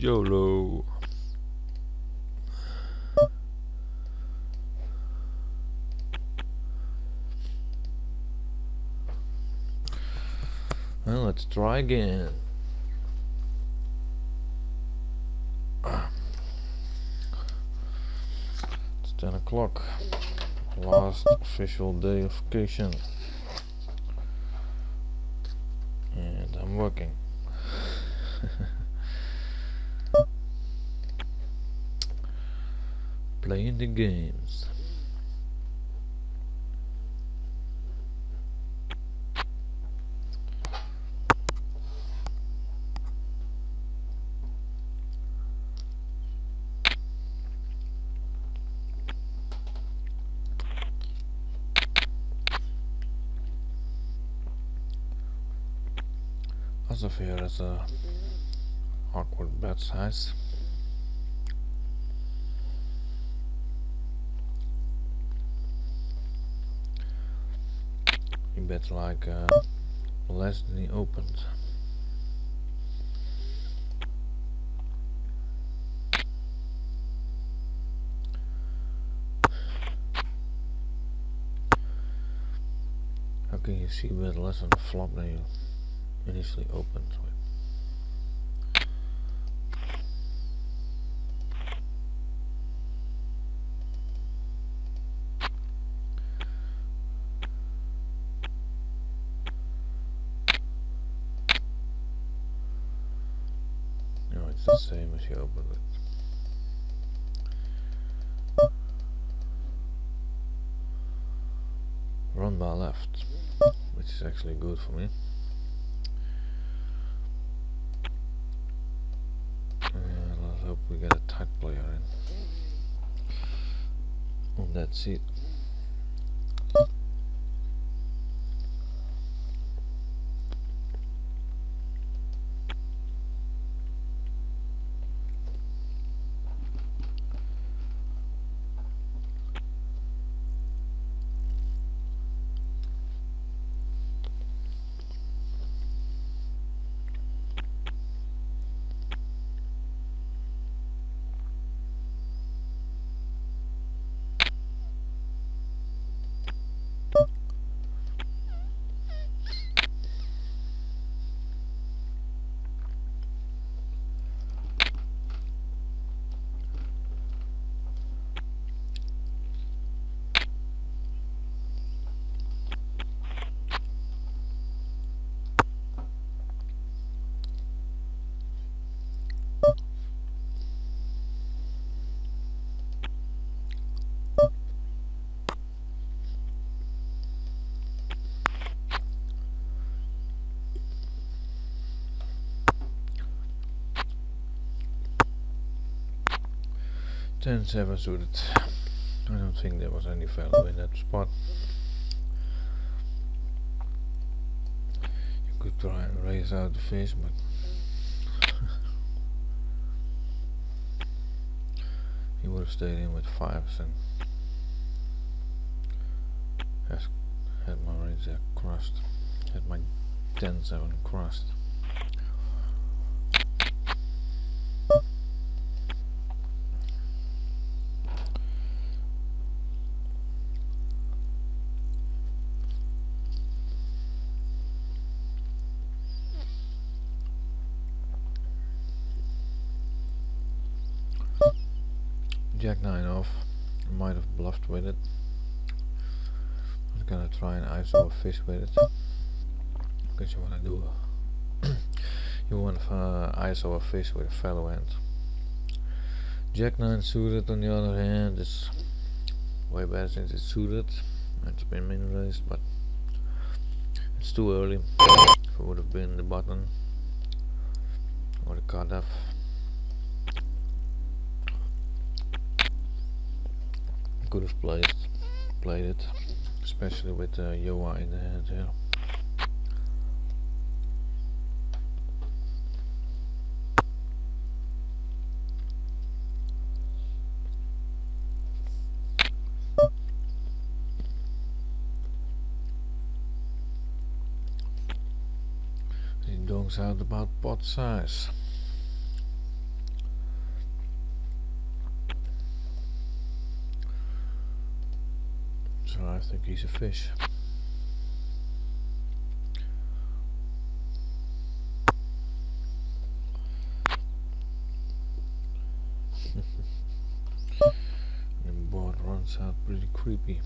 YOLO. Well, let's try again. It's 10 o'clock. Last official day of vacation. And I'm working. Playing the games. Azafir has a awkward bed size. He bets like less than he opened. How can you see bet less on the flop than you initially opened with? No, it's the same as you opened it. Run by left, which is actually good for me. And let's hope we get a tight player in on that seat. Ten seven suited. I don't think there was any value in that spot. You could try and raise out the fish, but he would have stayed in with 5s and has had my range there crossed. Had my 10-7 crossed. Jack 9 off. I might have bluffed with it. I was gonna try and ISO a fish with it, because you wanna do you want to ISO a fish with a fellow hand. Jack 9 suited on the other hand is way better since it's suited. It's been min raised, but it's too early. If it would have been the button or the cutoff, could have played it, especially with Yoa in the hand here. He donks out about pot size. So I think he's a fish. The board runs out pretty creepy.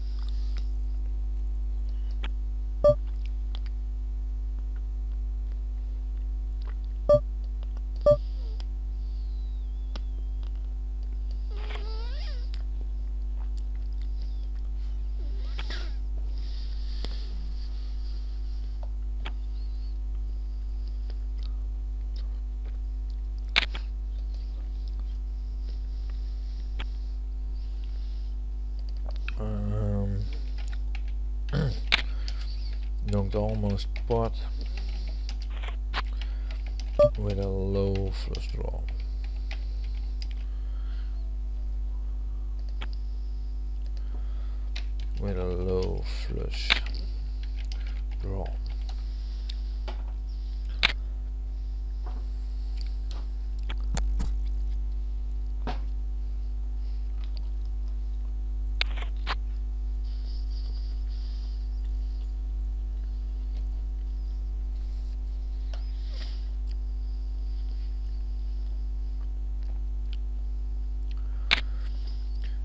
Knocked almost pot with a low flush draw. With a low flush draw.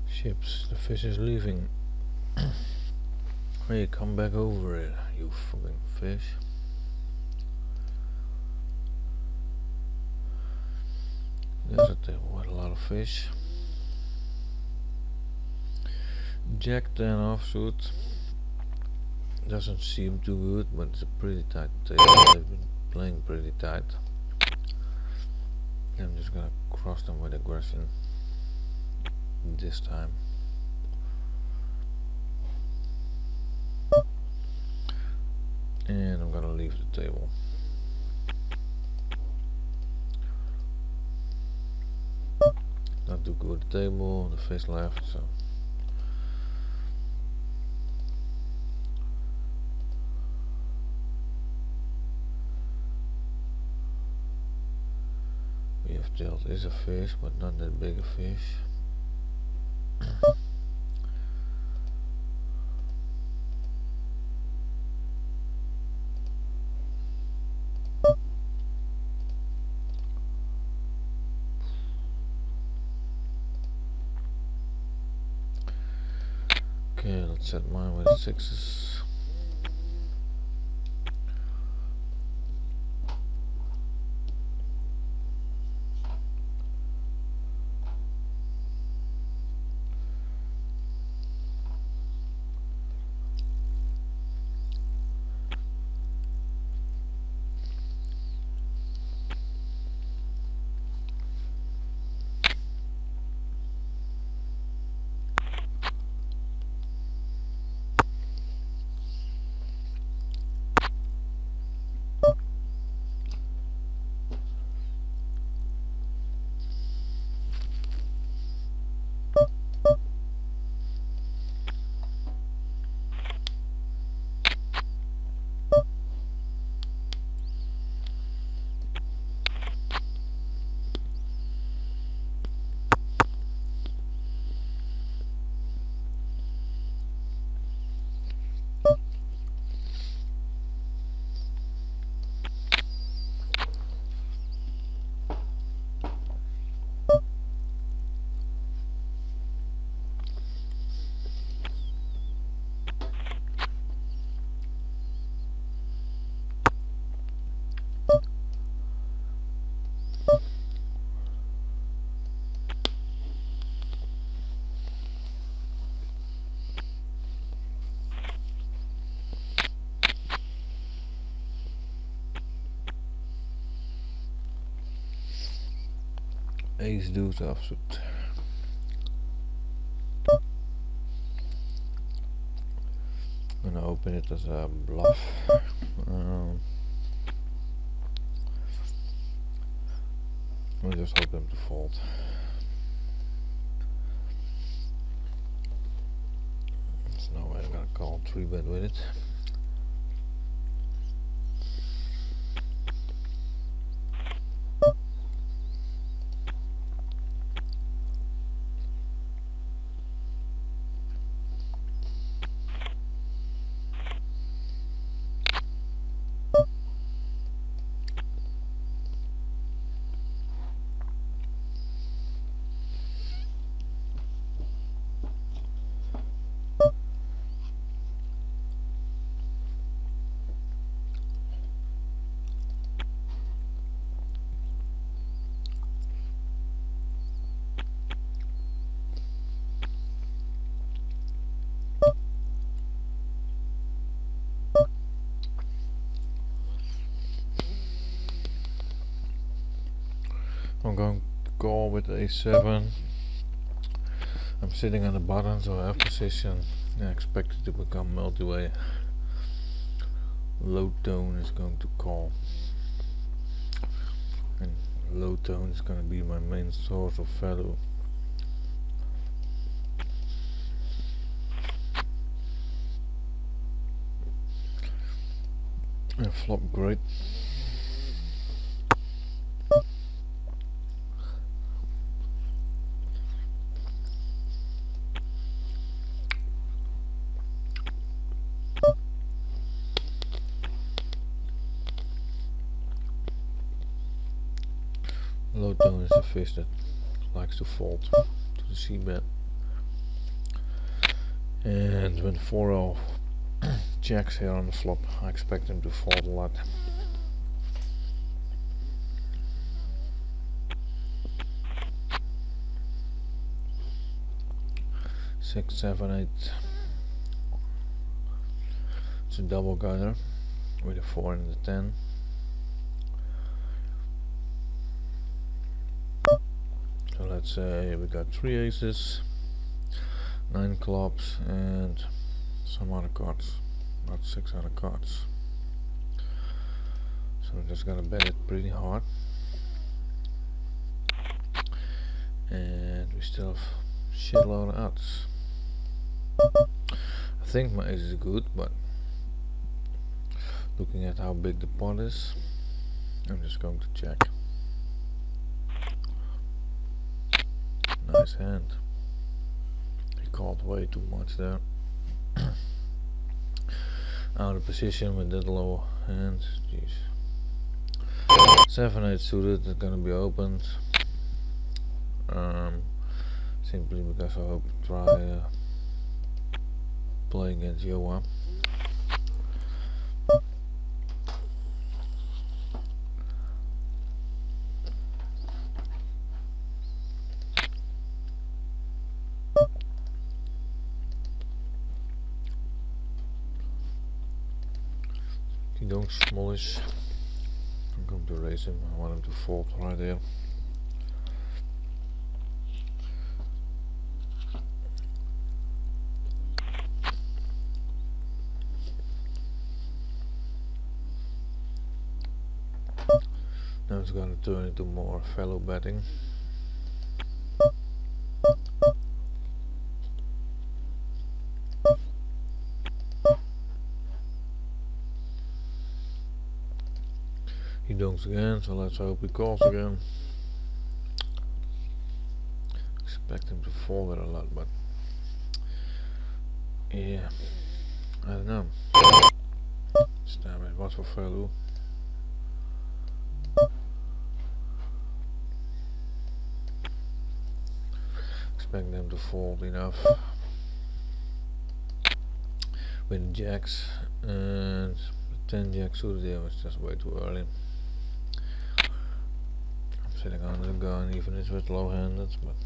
Ships, the fish is leaving. Hey, come back over it, you fucking fish. There's a table with a lot of fish. Jack 10 offsuit. Doesn't seem too good, but it's a pretty tight table. They've been playing pretty tight. I'm just gonna cross them with aggression this time. And I'm gonna leave the table. Not too good with the table, the fish left, so we have tilt is a fish, but not that big a fish. Okay, let's set mine with sixes. Ace deuce offsuit. I'm gonna open it as a bluff. I'll just hope them to fold. There's no way I'm gonna call 3-bet with it. I'm going to call with a7. I'm sitting on the button, so I have position. I expect it to become multi-way. Low tone is going to call, and low tone is going to be my main source of value. And flop great. Low tone is a fish that likes to fold to the c-bet, and when 4-0 jacks here on the flop, I expect him to fold a lot. 6, 7, 8. It's a double gutter with a 4 and a 10. So let's say we got 3 aces, 9 clubs, and some other cards, about 6 other cards. So we're just gonna bet it pretty hard, and we still have shitload of odds. I think my ace is good, but looking at how big the pot is, I'm just going to check. Nice hand. He called way too much there. Out of position with that low hand. Jeez. 7, 8 suited is gonna be opened. Simply because I hope to try play against Joa. He don't smallish. I'm going to raise him. I want him to fold right there. Now it's going to turn into more fellow betting. He donks again, so let's hope he calls again. Expect him to fold it a lot, but yeah, I don't know. Damn it, what for value? Expect them to fold enough with jacks, and 10 jacks suited there was just way too early. I'm sitting under the gun, even if it's with low-handed, but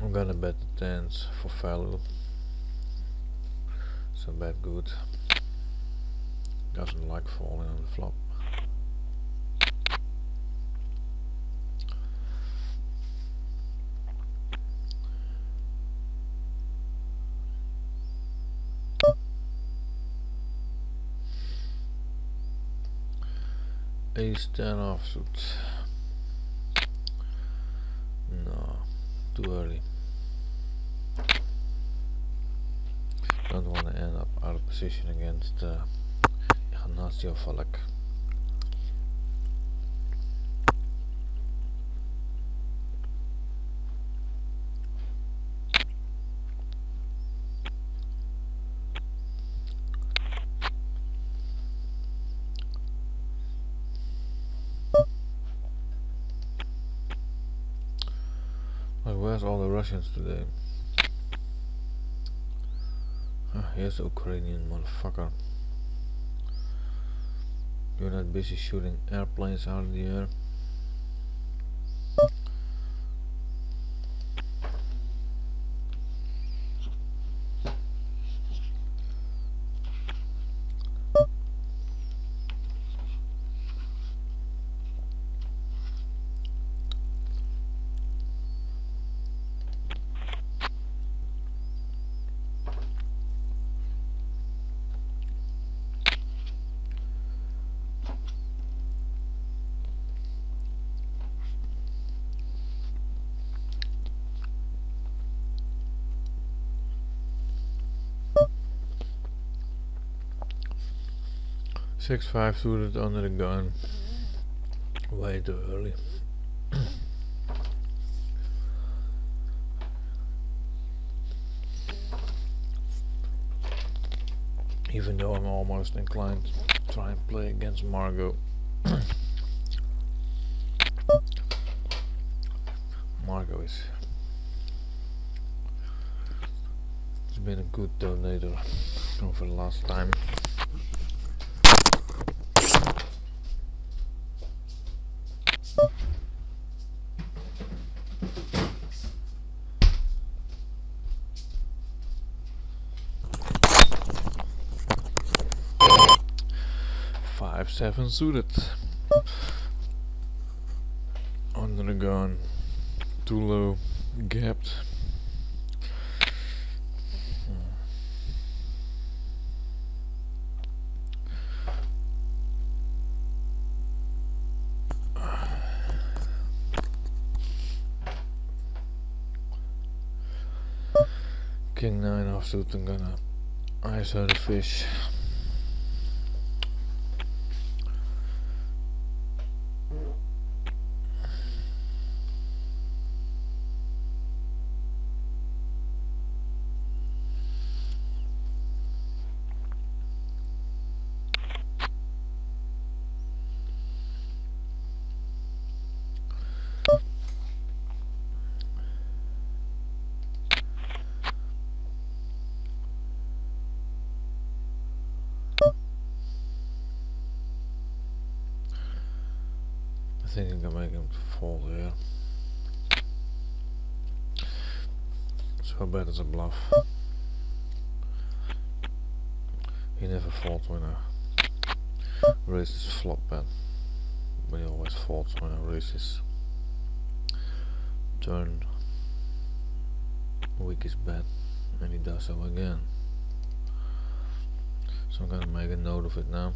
I'm gonna bet the 10s for value. So bet good. Doesn't like falling on the flop. Ace 10 offsuit. No, too early. Don't want to end up out of position against Ignacio Valek. Like, where's all the Russians today? Here's the Ukrainian motherfucker. You're not busy shooting airplanes out of the air. 6-5 suited under the gun. Way too early. Even though I'm almost inclined to try and play against Margot. Margot has been a good donator over the last time. Five, 7 suited. Under the gun. Too low. Gapped. King 9 offsuit, I'm gonna ISO the fish. I think I can make him fold here. So bad as a bluff. He never folds when I raise his flop bet, but he always folds when I raise his turn weakest bet, and he does so again. So I'm gonna make a note of it now.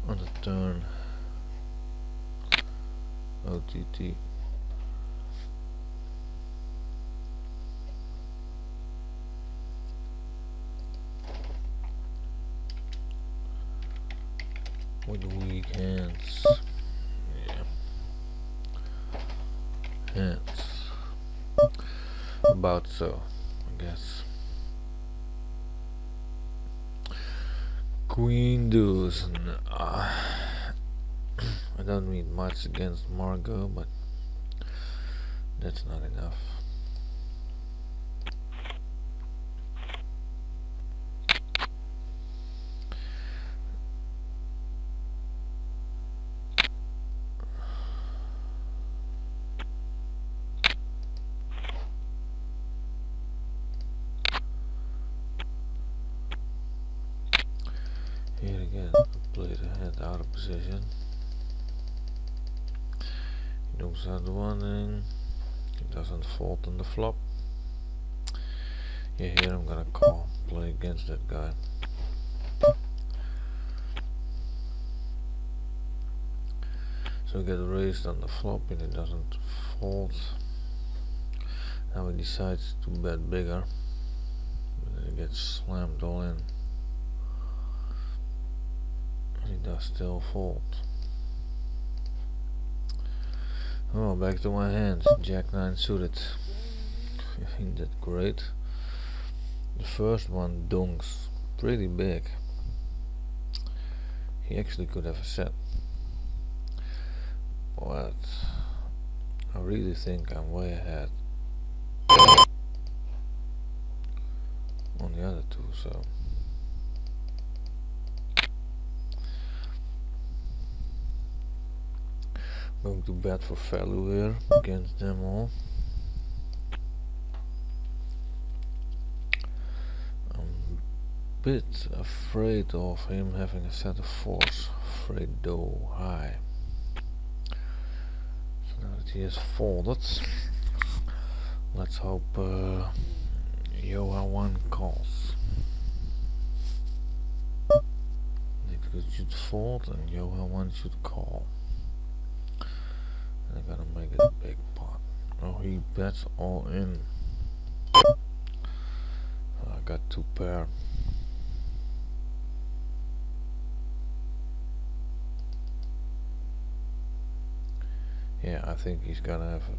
On the turn, OTT. With weak hands. Yeah. Hands. About so, I guess. Queen deuce. I don't need much against Margot, but that's not enough. Here again, play the hand out of position. He knows out the one in. He doesn't fold on the flop. Yeah, here I'm gonna call, play against that guy. So we get raised on the flop and it doesn't fold. Now he decides to bet bigger. But then he gets slammed all in. He does still fold. Oh, back to my hands. Jack 9 suited. Ain't that great? The first one dunks pretty big. He actually could have a set. But I really think I'm way ahead on the other two, so. Going to bet for value here against them all. I'm a bit afraid of him having a set of force. Fredo high. So now that he has folded, let's hope Johan 1 calls. Nick should fold and Johan 1 should call. And I gotta make it a big pot. Oh, he bets all in. I got 2 pair. Yeah, I think he's gonna have a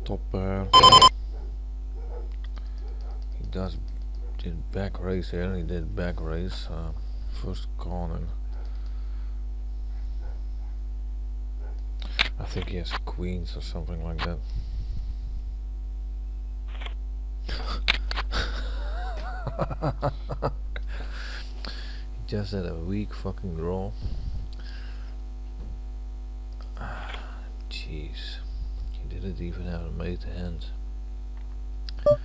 top pair. He did back raise here. He did back raise first corner. I think he has queens or something like that. He just had a weak fucking draw. Jeez, he didn't even have a made hand. It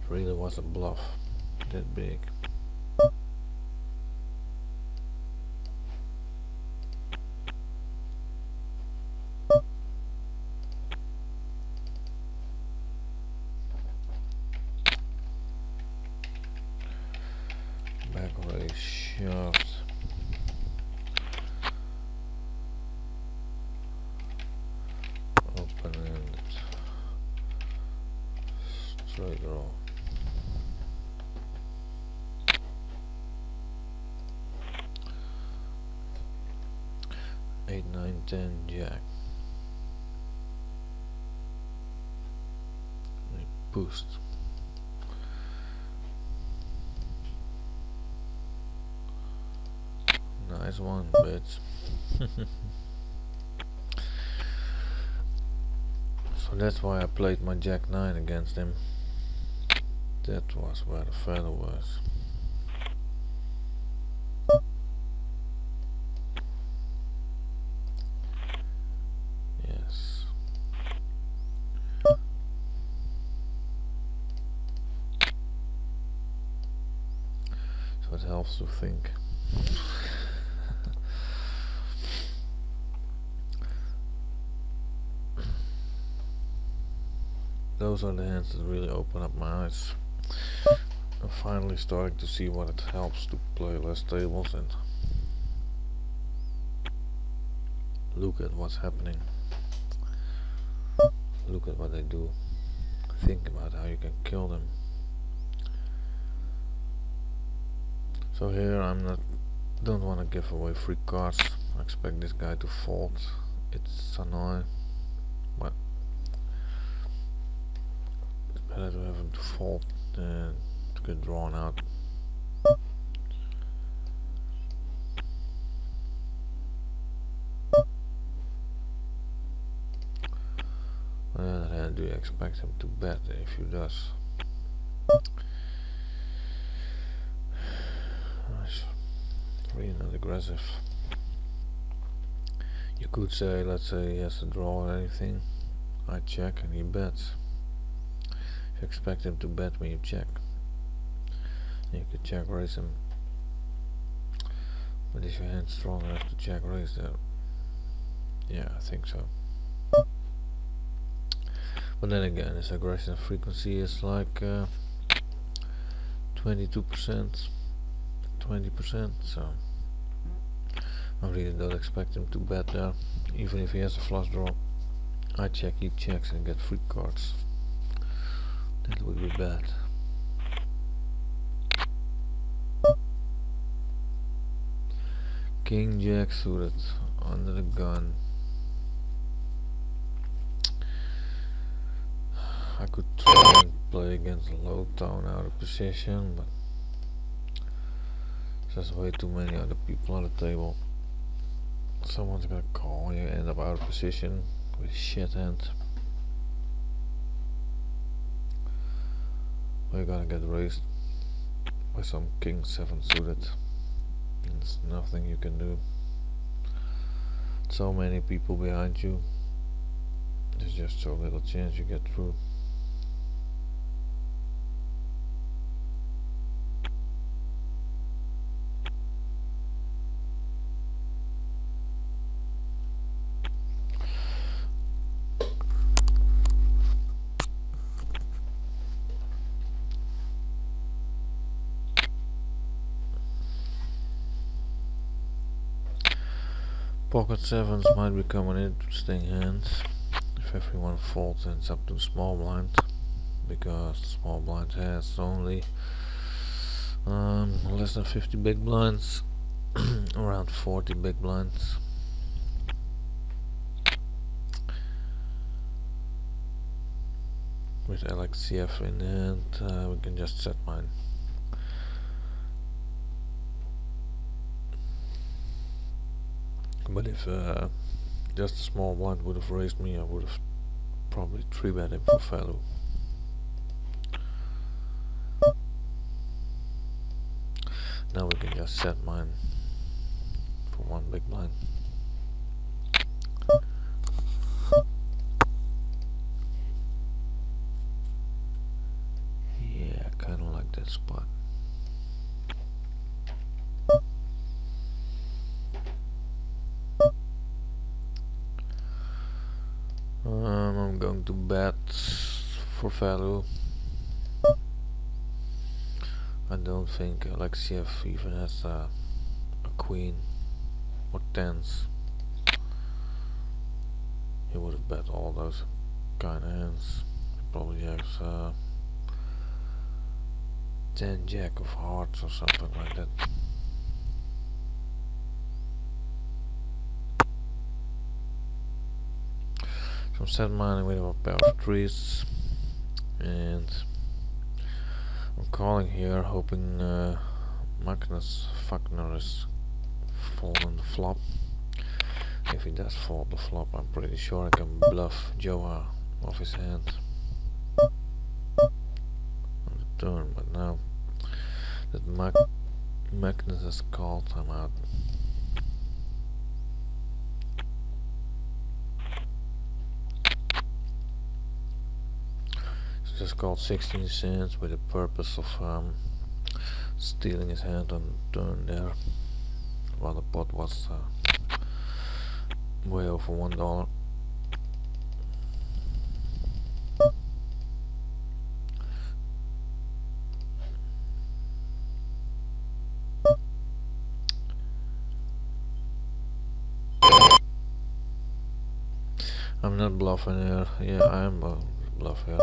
really was a bluff, that big. Back raise shoved. Open-ended. Straight draw. 8, 9, 10, jack. Boost. Nice one, bitch. So that's why I played my jack 9 against him. That was where the feather was. Yes. So it helps to think. Those are the hands that really open up my eyes. I'm finally starting to see what it helps to play less tables and look at what's happening. Look at what they do. Think about how you can kill them. So here don't want to give away free cards. I expect this guy to fold. It's annoying, but it's better to have him to fold than to get drawn out. On the other hand, do you expect him to bet if he does? Really not aggressive. You could say, let's say he has a draw or anything, I check and he bets. If you expect him to bet when you check, you could check raise him. But is your hand strong enough to check raise there? Yeah, I think so. But then again, his aggression frequency is like 22%, 20%, so I really don't expect him to bet there. Even if he has a flush draw, I check, he checks and get free cards. That would be bad. King Jack suited under the gun. I could try and play against a low tone out of position, but there's way too many other people on the table. Someone's gonna call, you end up out of position with shit hand. Or you're gonna get raised by some king 7 suited. There's nothing you can do. So many people behind you, There's just so little chance you get through. Pocket sevens might become an interesting hand if everyone folds and it's up to the small blind, because the small blind has only less than 50 big blinds, around 40 big blinds. With LXCF in hand, we can just set mine. But if just a small blind would have raised me, I would have probably 3-bet him for value. Now we can just set mine for 1 big blind. Yeah, I kinda like that spot. I'm going to bet for value. I don't think LXCF even has a queen or tens. He would have bet all those kind of hands. He probably has 10 jack of hearts or something like that. So I'm set mining with a pair of threes, and I'm calling here hoping Magnus Fagner is falling the flop. If he does fall the flop, I'm pretty sure I can bluff Joha off his hand on the turn, but now that Magnus has called, I'm out. He's just called 16 cents with the purpose of stealing his hand on the turn there, while the pot was way over $1. I'm not bluffing here. Yeah, I am a bluff here.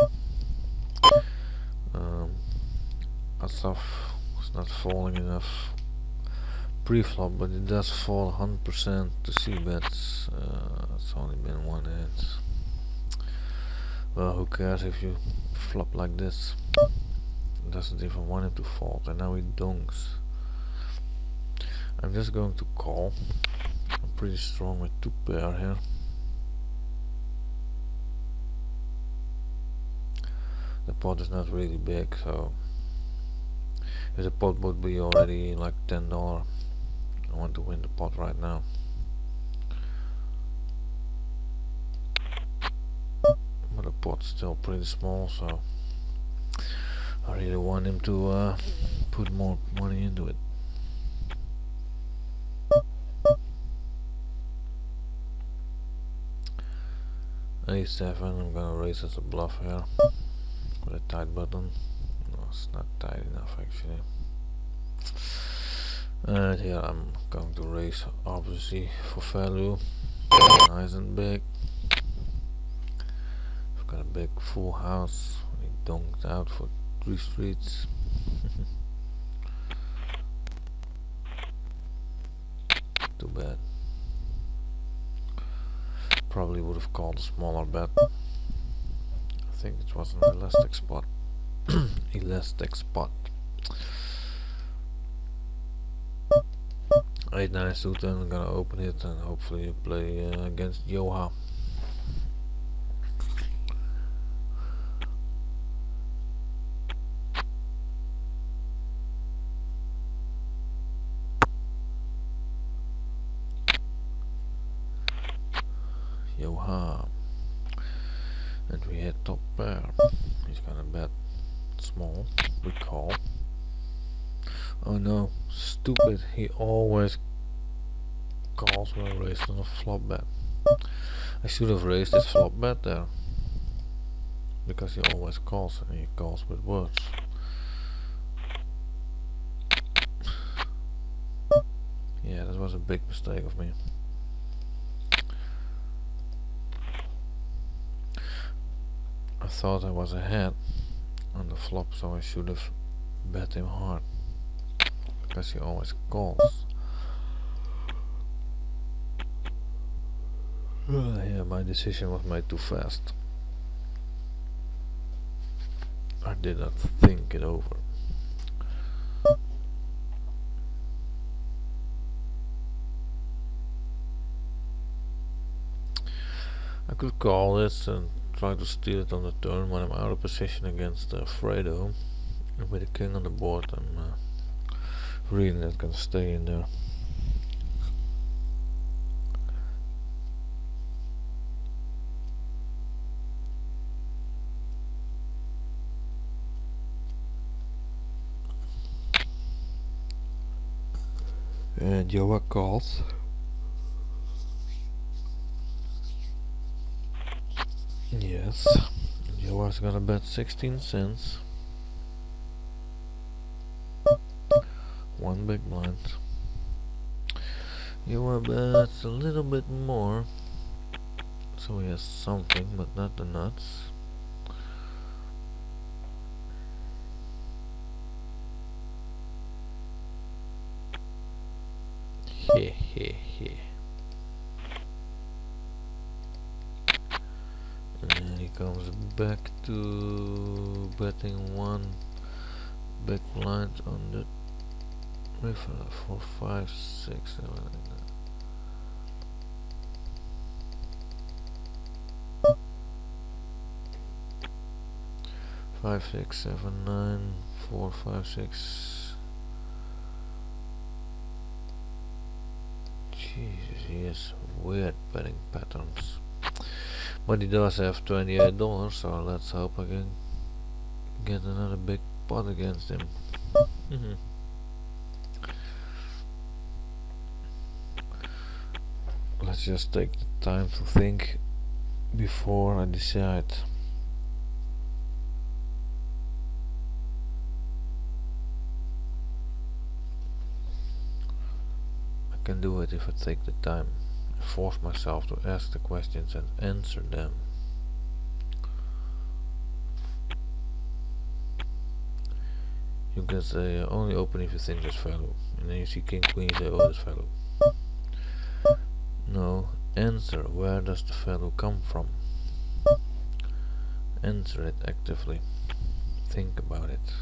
Asaf was not falling enough pre-flop, but it does fall 100% to c-bets. It's only been one hand. Well, who cares if you flop like this? Doesn't even want him to fold, and now he donks. I'm just going to call. I'm pretty strong with 2 pair here. The pot is not really big, so if the pot would be already like $10, I want to win the pot right now. But the pot's still pretty small, so I really want him to put more money into it. A7, I'm gonna raise as a bluff here with a tight button. No, it's not tight enough actually. And here I'm going to raise obviously for value. Nice and big. I've got a big full house. He donked out for 3 streets. Too bad. Probably would have called a smaller bet. I think it was an elastic spot. Elastic spot. 8-9 suited. I'm gonna open it and hopefully play against Joha. Joha. And we hit top pair. He's gonna bet small. We call. Oh no, stupid. He always calls when I raise on a flop bet. I should have raised this flop bet there. Because he always calls, and he calls with words. Yeah, that was a big mistake of me. I thought I was ahead on the flop, so I should have bet him hard. Because he always calls. Yeah, my decision was made too fast. I did not think it over. I could call this and try to steal it on the turn when I'm out of position against Fredo. And with the king on the board, I'm really not gonna stay in there. And Joa calls. Yes, Joa's gonna bet 16 cents. One big blind. Joa bets a little bit more. So he has something, but not the nuts. He. And he comes back to betting one big blind on the river for 5, 6, 7, 5, 6, 7, 9, 4, 5, 6. Jesus, he has weird betting patterns. But he does have $28, so let's hope I can get another big pot against him. Let's just take the time to think before I decide. I can do it if I take the time. Force myself to ask the questions and answer them. You can say only open if you think there's value, and then you see king queen, you say oh there's value. No, answer where does the value come from. Answer it actively. Think about it.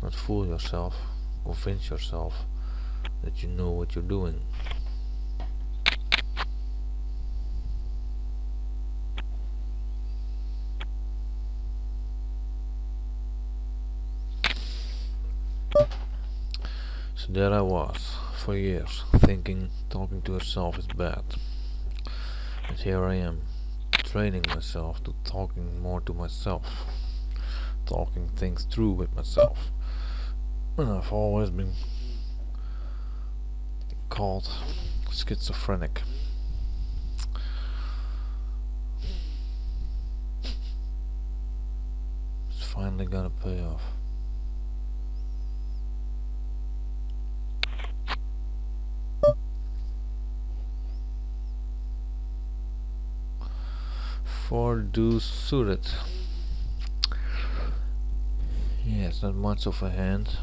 Not fool yourself. Convince yourself that you know what you're doing. So there I was, for years, thinking talking to yourself is bad. And here I am, training myself to talking more to myself, talking things through with myself. And I've always been called schizophrenic. It's finally gonna pay off. Four deuce suited. Yeah, it's not much of a hand,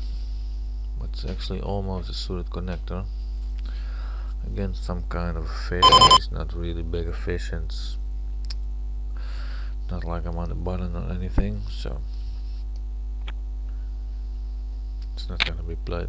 but it's actually almost a suited connector against some kind of fish. It's not really big a fish, and it's not like I'm on the button or anything, so it's not gonna be played.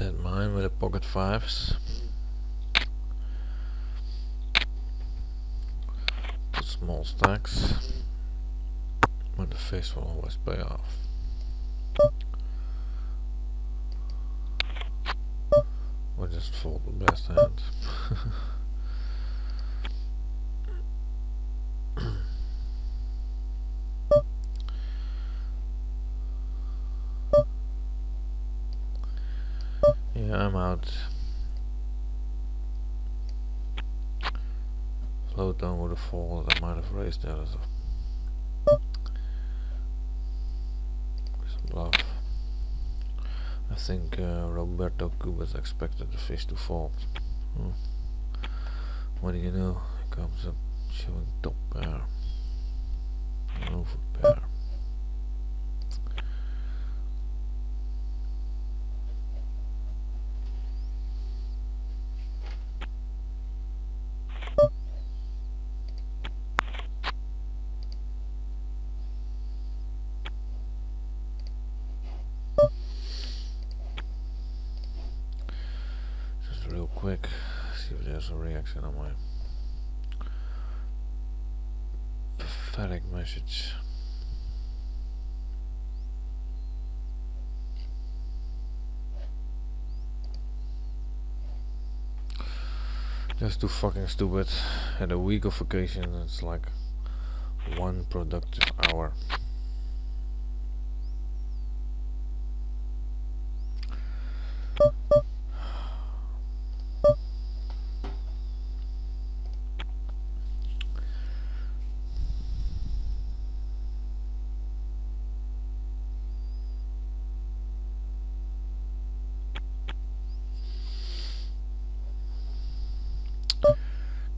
Set mine with a pocket fives. Put small stacks. But the fish will always pay off. Or just fold the best hand. Yeah, I'm out. Float down with a fall that I might have raised there as a bluff. I think Roberto Cubas expected the fish to fold. What do you know? He comes up showing top pair. Over pair. Just real quick, see if there's a reaction on my pathetic message. Just too fucking stupid. Had a week of vacation, it's like one productive hour.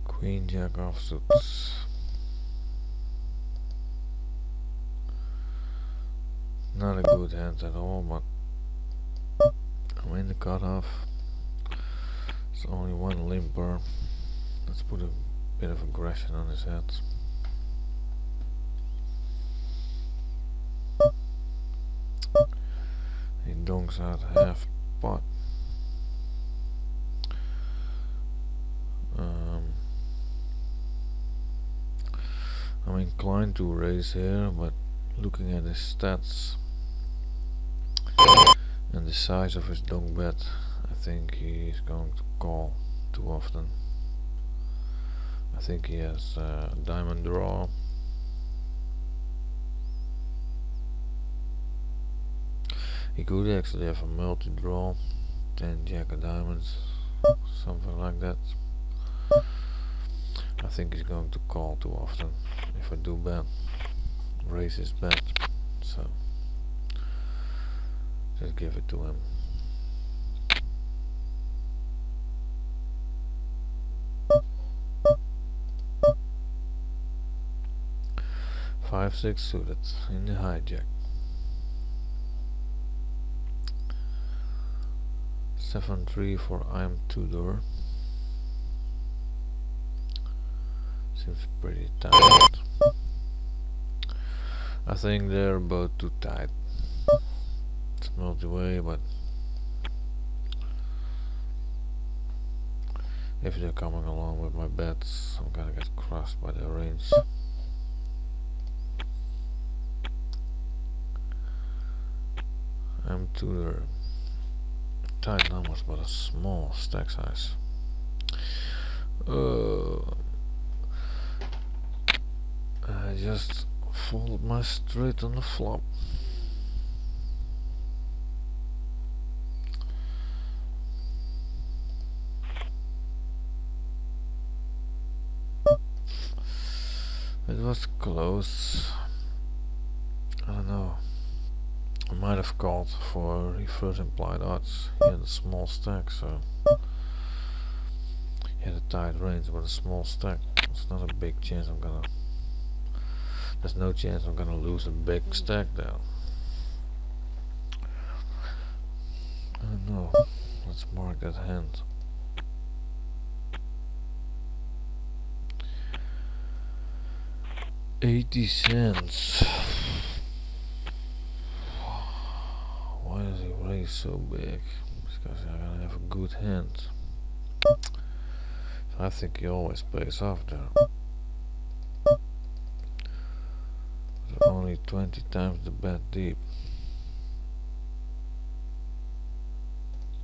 Queen Jack offsuits. Not a good hand at all, but I'm in the cutoff. It's only one limper. Let's put a bit of aggression on his head. He donks out half pot. I'm inclined to raise here, but looking at his stats and the size of his donk bet, I think he's going to call too often. I think he has a diamond draw. He could actually have a multi-draw, 10 jack of diamonds, something like that. I think he's going to call too often if I do bet, raise his bet, so just give it to him. Five, six suited in the hijack. 7-3 for I'm Tudor. Seems pretty tight. I think they're both too tight. It's multi-way, but if they're coming along with my bets, I'm gonna get crushed by the range. I'm Tudor. Tight numbers, but a small stack size. I just folded my straight on the flop. It was close. I don't know. I might have called for reverse implied odds. He had a small stack, so he had a tight range, but a small stack. It's not a big chance I'm gonna. There's no chance I'm gonna lose a big stack there. I don't know. Let's mark that hand. $0.80. Why does he raise so big? because I'm gonna have a good hand. So I think he always pays off there. But only 20 times the bet deep.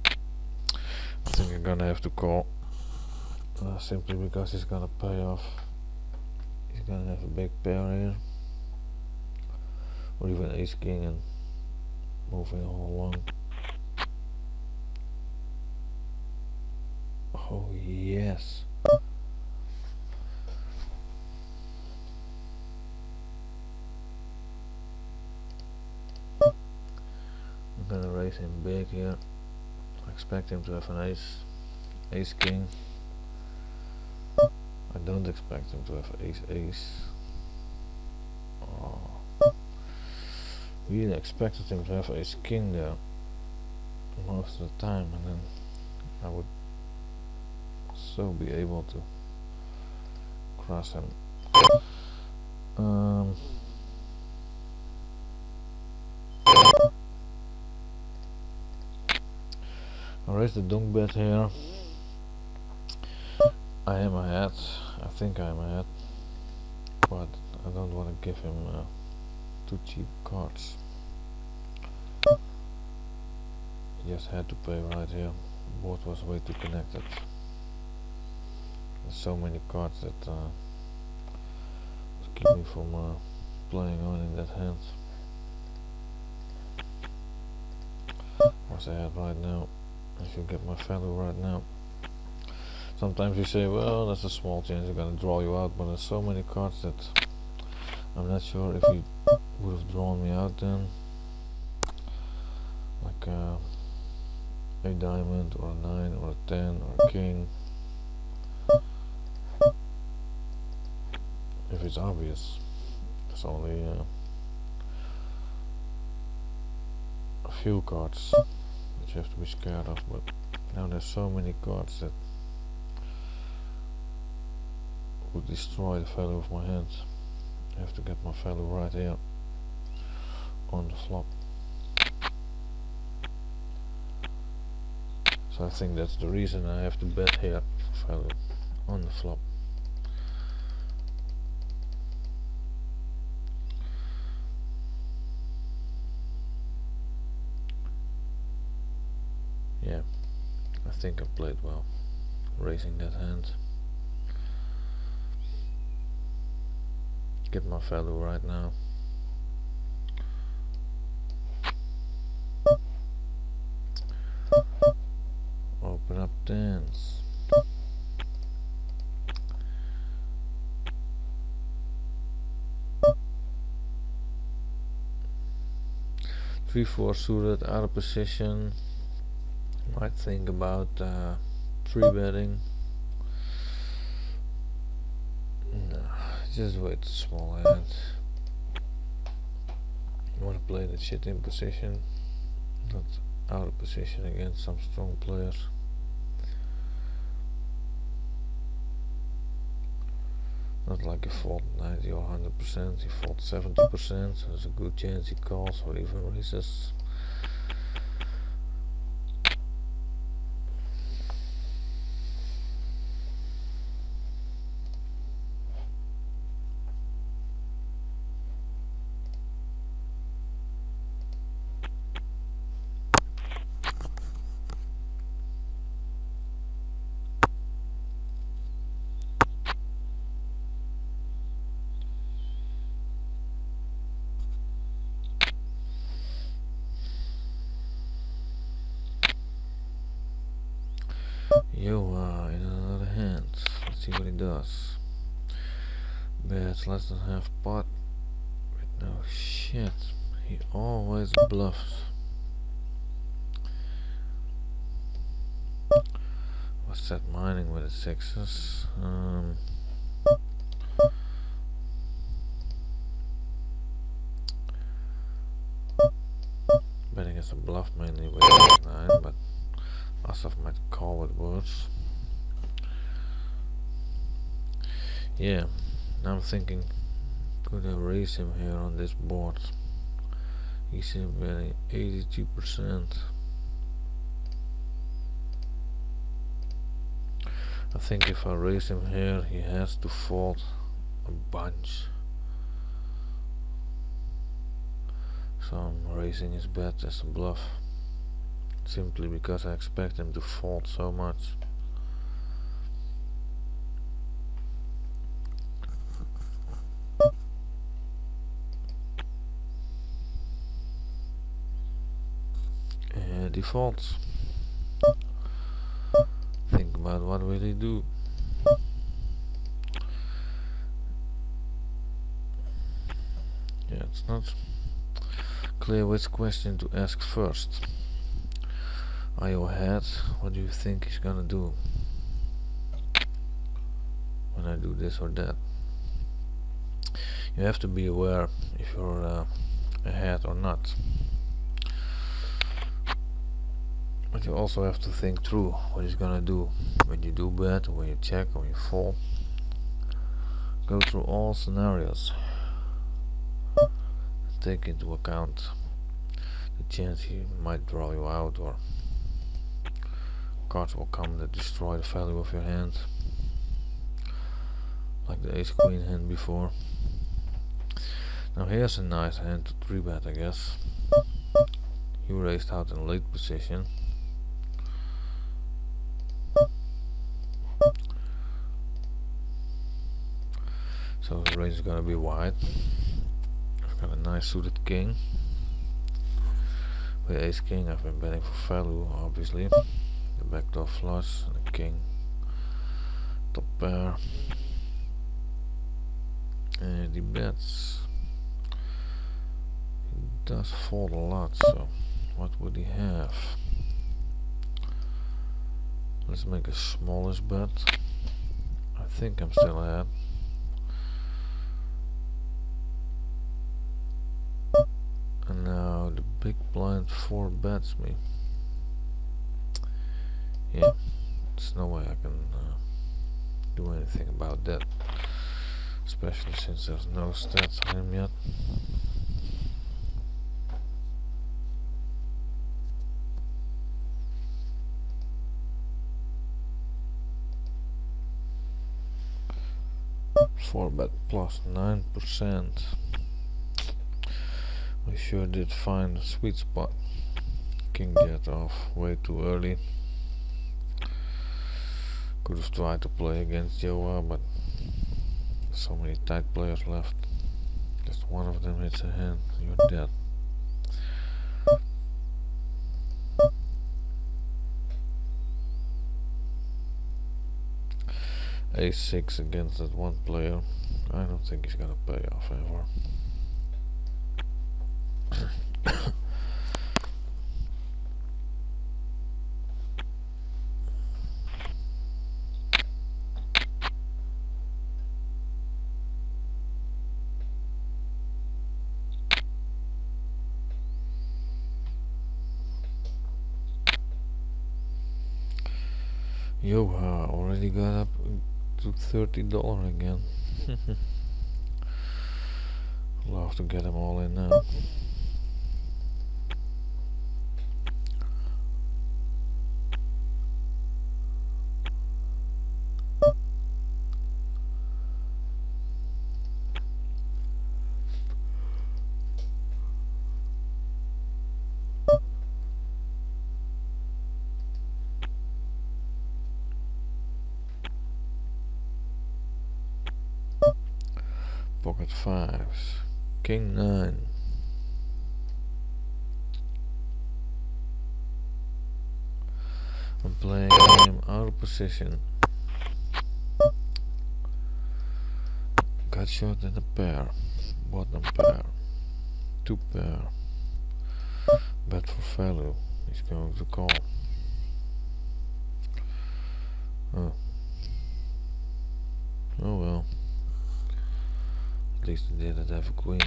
I think I'm gonna have to call. Simply because he's gonna pay off. He's gonna have a big pair here. Or even ace king and moving all along. Oh yes. I'm gonna raise him big here. I expect him to have an ace king. I don't expect him to have ace. Oh. Really expected him to have ace king there most of the time, and then I would so be able to cross him. I raise the donk bet here. I am ahead. I think I am ahead, but I don't want to give him too cheap cards. He just had to pay right here. The board was way too connected. There's so many cards that keep me from playing on in that hand. What's I had right now? If you get my value right now. Sometimes you say, well, that's a small chance you're gonna draw you out, but there's so many cards that I'm not sure if he would have drawn me out then. Like a diamond or a 9 or a 10 or a king. If it's obvious, there's only a few cards that you have to be scared of, but now there's so many cards that would destroy the value of my hand. I have to get my value right here on the flop. So I think that's the reason I have to bet here for value on the flop. Yeah, I think I played well, raising that hand. Get my value right now. Open up tens. Three, four suited, out of position. Might think about 3-betting. No, just way too small hand. You want to play that shit in position, not out of position against some strong players. Not like you fold 90 or 100%, you fold 70%, so there's a good chance he calls or even raises. You are in another hand. Let's see what he does. Bets less than half pot. With no shit. He always bluffs. Was set mining with the sixes. Betting is a bluff mainly with 9, but Asaf might call with words. Yeah, now I'm thinking, could I raise him here on this board? He's betting 82%. I think if I raise him here, he has to fold a bunch. So I'm raising his bet as a bluff, simply because I expect him to fold so much. And he folds. Think about what will he do. Yeah, it's not clear which question to ask first. Are you ahead? What do you think he's gonna do when I do this or that? You have to be aware if you're ahead or not. But you also have to think through what he's gonna do when you do bet, or when you check, or when you fall. Go through all scenarios. Take into account the chance he might draw you out, or cards will come that destroy the value of your hand, like the ace queen hand before. Now here's a nice hand to 3-bet, I guess. You raised out in late position. So the range is gonna be wide. I've got a nice suited king. With ace king I've been betting for value, obviously. The backdoor flush and the king. Top pair. And he bets. He does fold a lot, so what would he have? Let's make a smallish bet. I think I'm still ahead. And now the big blind 4 bets me. Yeah, there's no way I can do anything about that, especially since there's no stats on him yet. Four bet plus 9%. We sure did find a sweet spot. King jet off way too early. Could have tried to play against Joa, but so many tight players left. Just one of them hits a hand, you're dead. A6 against that one player. I don't think he's gonna pay off ever. Joha already got up to $30 again. Love to get them all in now. Pocket 5s. King 9. I'm playing him out of position. Gut shot and a pair. Bottom pair. 2 pair. Bet for value. He's going to call. Oh. Oh well. At least he didn't have a queen.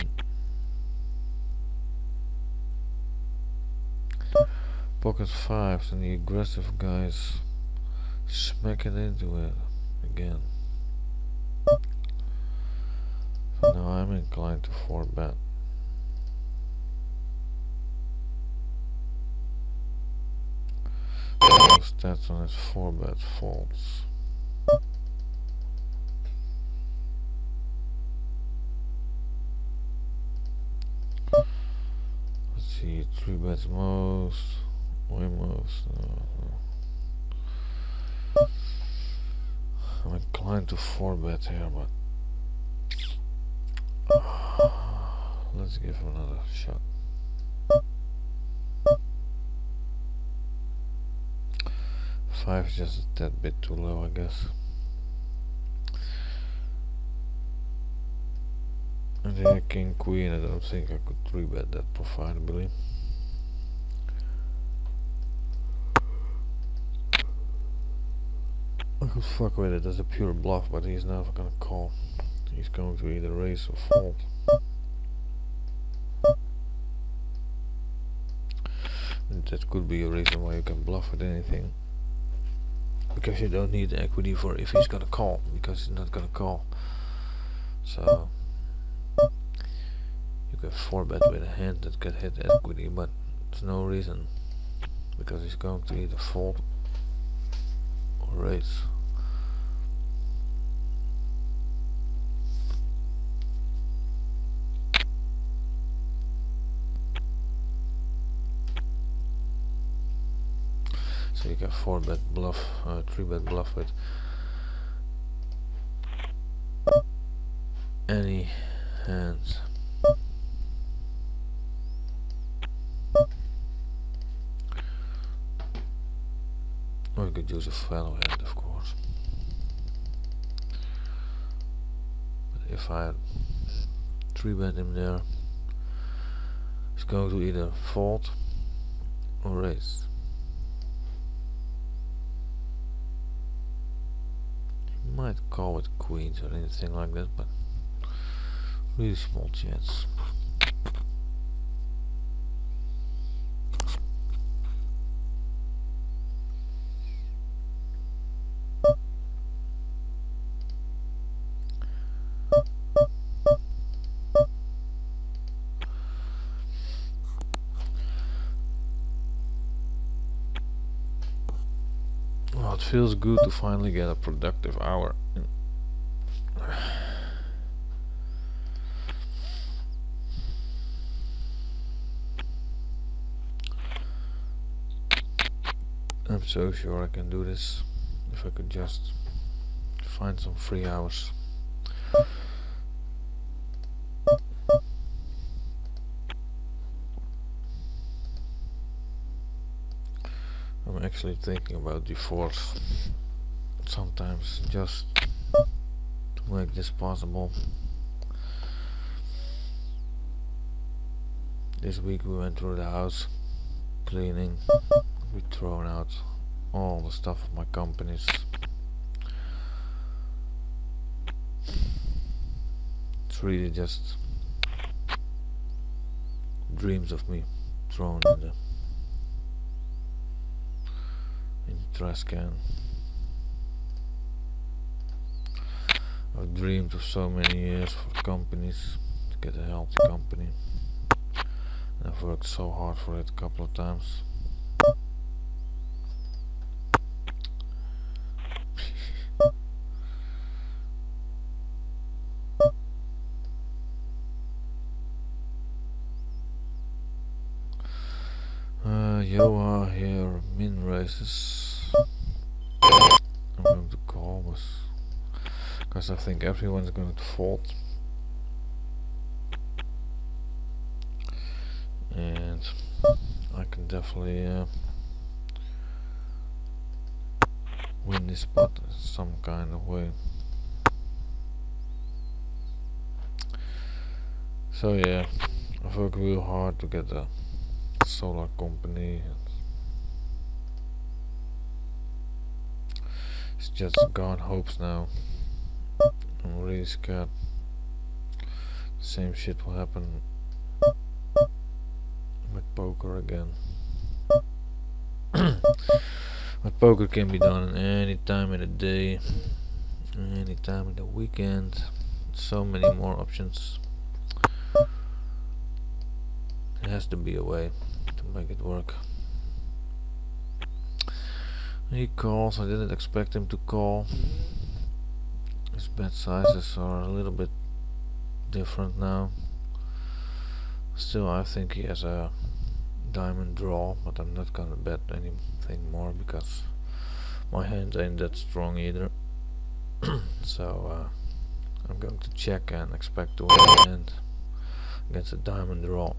Pocket 5s and the aggressive guys smack it into it again. So now I'm inclined to 4-bet. No stats on his 4-bet folds. 3 bets most, way most. I'm inclined to 4 bet here, but let's give him another shot. 5 is just a tad bit too low, I guess. And yeah, king queen, I don't think I could 3 bet that profitably. I could fuck with it as a pure bluff, but he's never gonna call. He's going to either raise or fold. And that could be a reason why you can bluff with anything, because you don't need the equity for if he's gonna call, because he's not gonna call. So you can 4 bet with a hand that can hit equity, but there's no reason, because he's going to either fold or raise. So you can 4 bet bluff, 3 bet bluff with any hands. Or you could use a fellow hand, of course. But if I 3 bet him there, he's going to either fold or raise. He might call with queens or anything like that, but really small chance. Well, it feels good to finally get a productive hour. I'm so sure I can do this if I could just find some free hours. I'm actually thinking about divorce sometimes, just to make this possible. This week we went through the house, cleaning, we thrown out all the stuff of my companies. It's really just dreams of me thrown in the trash can. I've dreamed of so many years for companies, to get a healthy company, and I've worked so hard for it a couple of times. Yoa here, min raises. I'm going to call because I think everyone's going to fold, and I can definitely win this spot some kind of way. So yeah, I've worked real hard to get a solar company. It's just gone hopes now. I'm really scared the same shit will happen with poker again. But poker can be done any time of the day, any time of the weekend. So many more options. There has to be a way to make it work. He calls. I didn't expect him to call. His bet sizes are a little bit different now. Still, I think he has a diamond draw, but I'm not gonna bet anything more because my hand ain't that strong either. So I'm going to check and expect to win the hand against a diamond draw.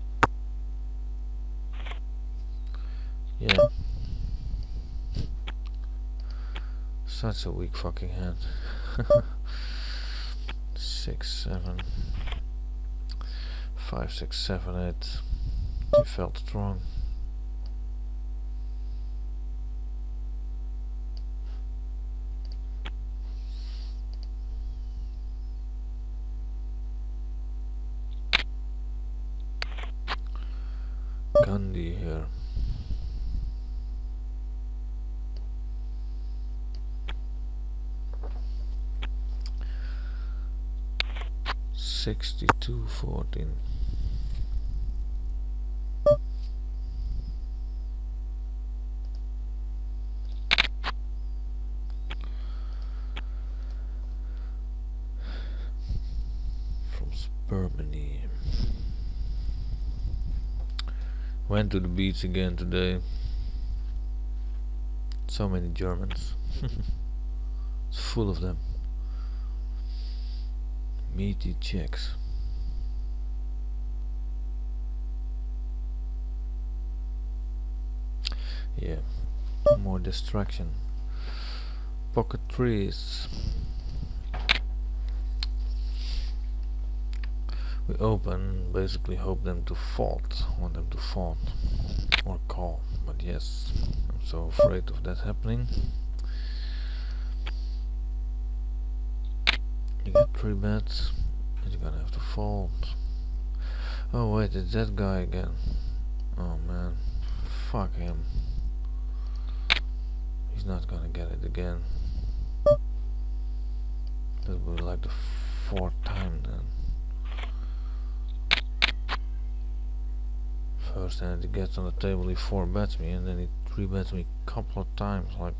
Yeah. Such a weak fucking hand. 6, 7, 5, 6, 7, 8. He felt strong. Gandhi here. $62.14. From Spermany. Went to the beach again today. So many Germans. It's full of them. Meaty Czechs. Yeah, more distraction. Pocket trees. We open, basically hope them to fold, want them to fold or call, but yes, I'm so afraid of that happening. You get 3 bets, and you're gonna have to fold. Oh wait, it's that guy again. Oh man, fuck him. He's not gonna get it again. That will be like the 4th time then. First hand he gets on the table, he 4 bets me, and then he 3 bets me a couple of times. Like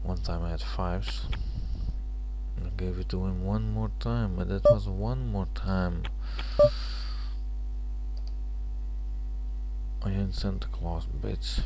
one time I had 5s. I gave it to him one more time, but that was one more time. I ain't Santa Claus, bitch.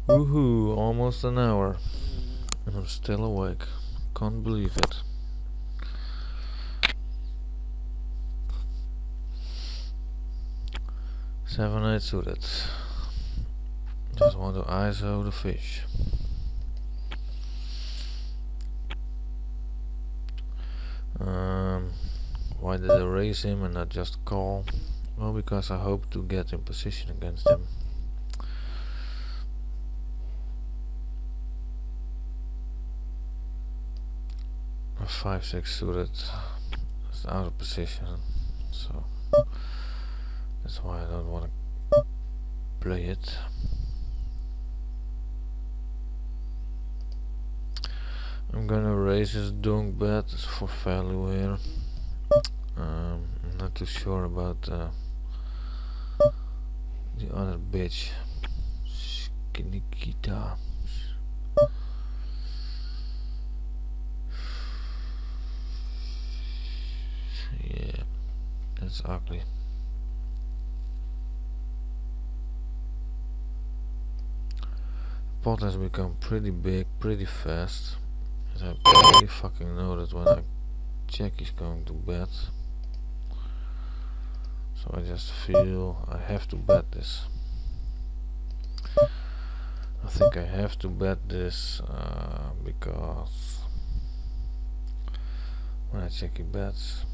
Woohoo, almost an hour. And I'm still awake. Can't believe it. Seven, 8 suited. Just want to ISO the fish. Why did I raise him and not just call? Well, because I hope to get in position against him. A 5, 6 suited is out of position, so that's why I don't want to play it. I'm gonna raise his dunk bet for value here. I'm not too sure about the other bitch, Skinikita. Yeah, that's ugly. Pot has become pretty big, pretty fast. I pretty fucking know that when I check he's going to bet. So I just feel I have to bet this. I think I have to bet this because when I check he bets.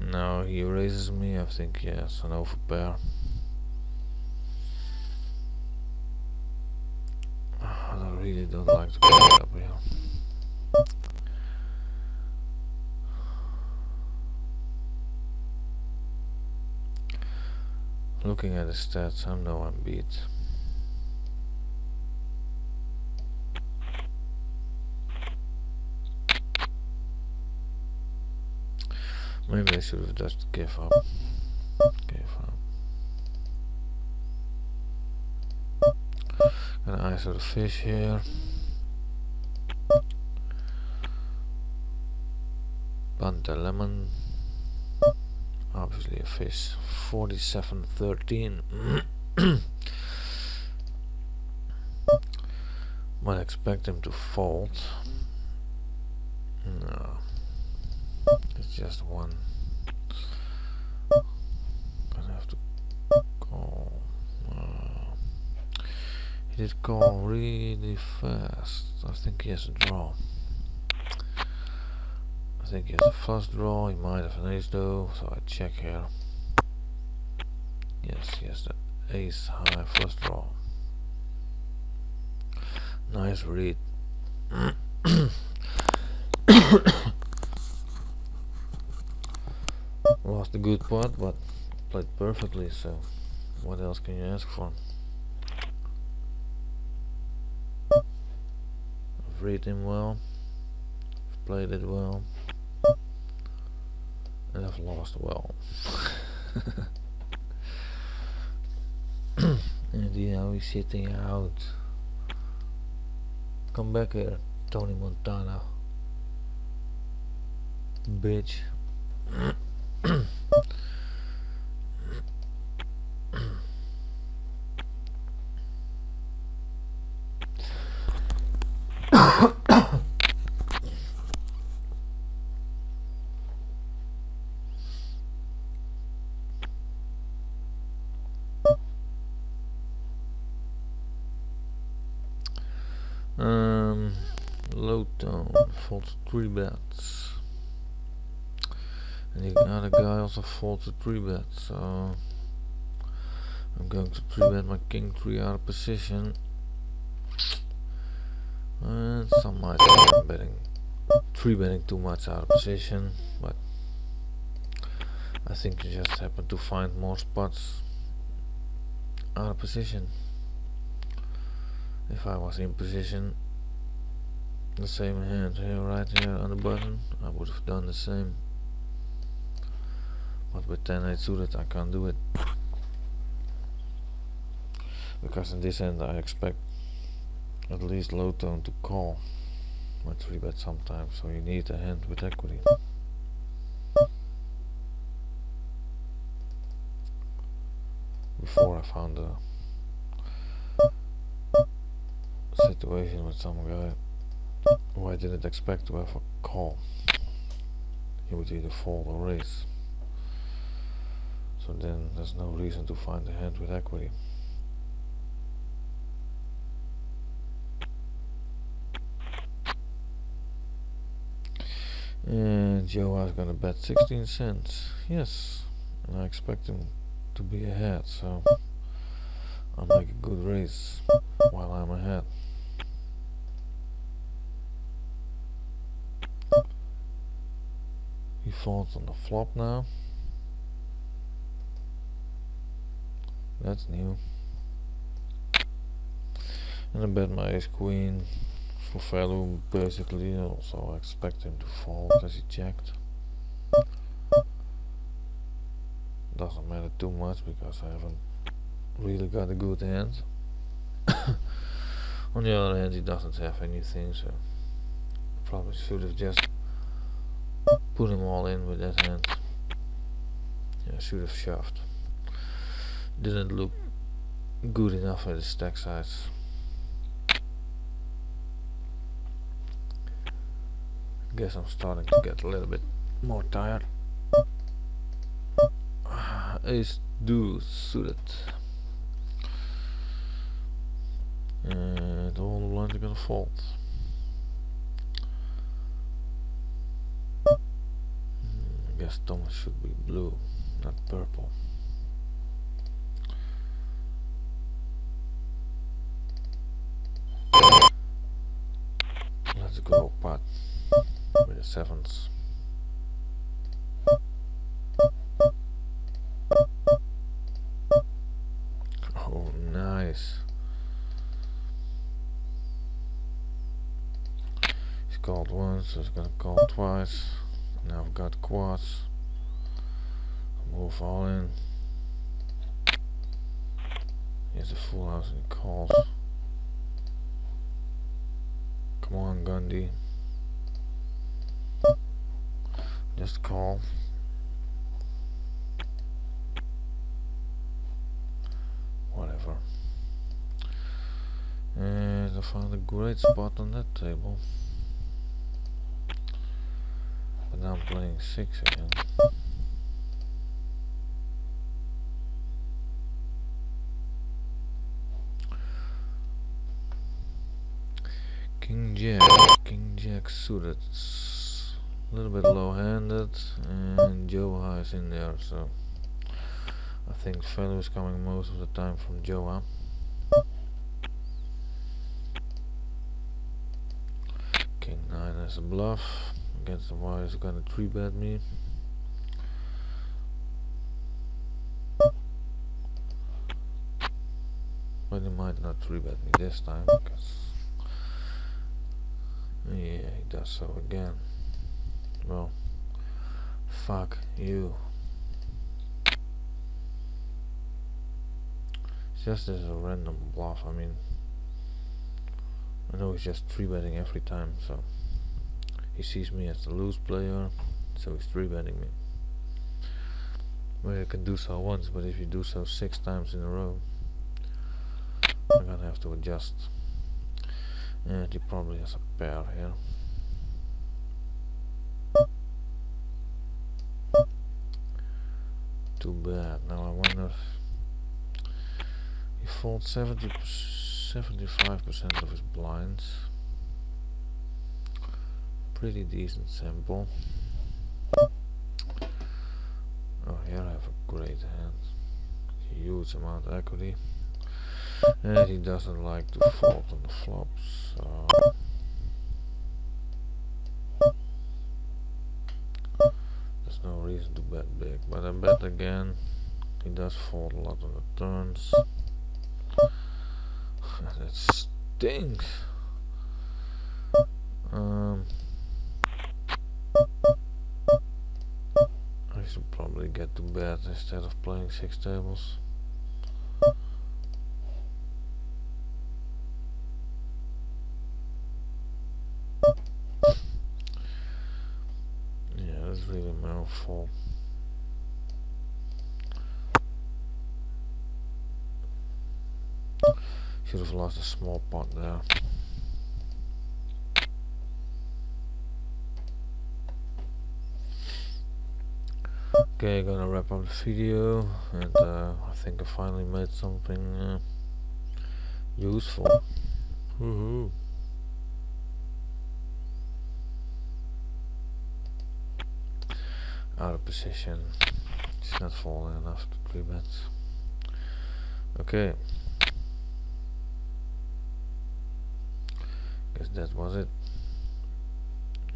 Now he raises me, I think yes, an overpair. I really don't like to put it up here. Looking at the stats, I know I'm beat. Maybe I should have just give up. Gonna ISO the fish here. Banta lemon. Obviously a fish. 47.13. Might expect him to fold. No. It's just one. Gonna have to call. He did call really fast. I think he has a draw. I think he has a flush draw. He might have an ace though, so I check here. Yes, he has the ace high flush draw. Nice read. Lost a good pot, but played perfectly, so what else can you ask for? I've read him well, I've played it well, and I've lost well. And you know, he's sitting out. Come back here, Tony Montana. Bitch. Low tone, folds 3 bets. And the other guy also folds a 3 bet, so I'm going to 3 bet my king 3 out of position. And some might say I'm betting 3 betting too much out of position, but I think you just happen to find more spots out of position. If I was in position, the same hand here, right here on the button, I would have done the same. But with 10-8 suited I can't do it, because in this hand I expect at least low tone to call my 3 bet sometimes, so you need a hand with equity. Before I found a situation with some guy who I didn't expect to have a call. He would either fold or raise. So then there's no reason to find a hand with equity. And Joe is gonna bet 16 cents. Yes, and I expect him to be ahead, so I'll make a good raise while I'm ahead. He folds on the flop now. That's new. And I bet my ace queen for value basically. Also I expect him to fold as he checked. Doesn't matter too much because I haven't really got a good hand. On the other hand, he doesn't have anything, so probably should have just put him all in with that hand. Yeah, I should have shoved. Didn't look good enough at the stack size. Guess I'm starting to get a little bit more tired. Ace deuce suited. And all the blinds are gonna fold. I guess Thomas should be blue, not purple. Let's go pot with the sevens. called once, so it's gonna call twice. Now I've got quads. Move all in. Here's a full house and he calls. Come on, Gundy. Just call. Whatever. And I found a great spot on that table. But now I'm playing 6 again. King Jack suited. It's a little bit low-handed, and Joa is in there, so I think value is coming most of the time from Joa. King 9 has a bluff against the wire, is gonna 3-bet me. But he might not 3-bet me this time, because yeah, he does so again. Well, fuck you. It's just as a random bluff. I mean, I know he's just 3-betting every time, so he sees me as the loose player, so he's 3-betting me. Well, you can do so once, but if you do so 6 times in a row, I'm gonna have to adjust. And he probably has a pair here. Too bad. Now I wonder if he folds 75% of his blinds. Pretty decent sample. Oh, here I have a great hand. Huge amount of equity. And he doesn't like to fold on the flops, so there's no reason to bet big. But I bet again. He does fold a lot on the turns. That stinks. I should probably get to bed instead of playing 6 tables. Yeah, that's really my own fault. Should have lost a small pot there. Okay, gonna wrap up the video, and I think I finally made something useful. Woohoo! Out of position. It's not falling enough to 3-bets. Okay. Guess that was it.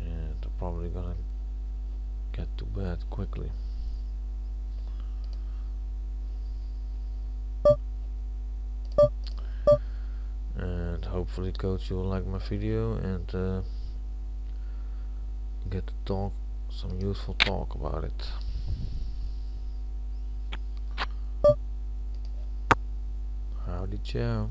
And I'm probably gonna get to bed quickly. And hopefully, coach, you will like my video and get to talk some useful talk about it. Howdy, ciao.